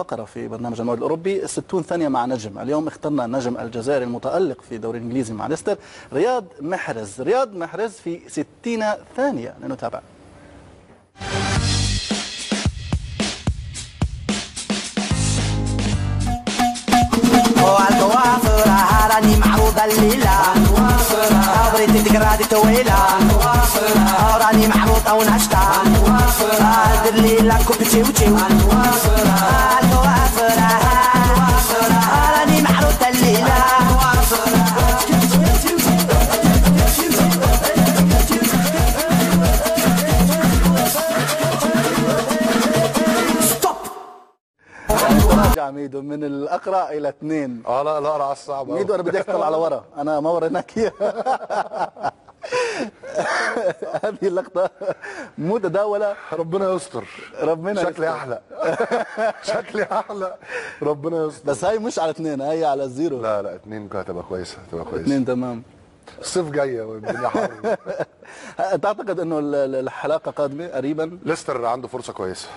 فقرة في برنامج الموعد الأوروبي 60 ثانية مع نجم. اليوم اخترنا النجم الجزائري المتألق في الدوري الإنجليزي مع ليستر رياض محرز. رياض محرز في 60 ثانية، لنتابع. راني معروضة الليلة بريتي تقرادي طويلة راني معروضة ونشطة هاد الليلة كوبتي وتيو راني معروضة الليلة رجع ميدو من الأقرع إلى 2. لا الأقرع الصعب ميدو أنا بدي أقطع على ورا، أنا ما وريناك إياها. هذه اللقطة متداولة. ربنا يستر. ربنا شكلي أحلى. شكلي أحلى. ربنا يستر. بس هاي مش على 2، هاي على 0. لا 2 هتبقى كويسة، هتبقى كويسة. 2 تمام. الصيف جاية والدنيا حر. تعتقد إنه الحلاقة قادمة قريبا؟ ليستر عنده فرصة كويسة.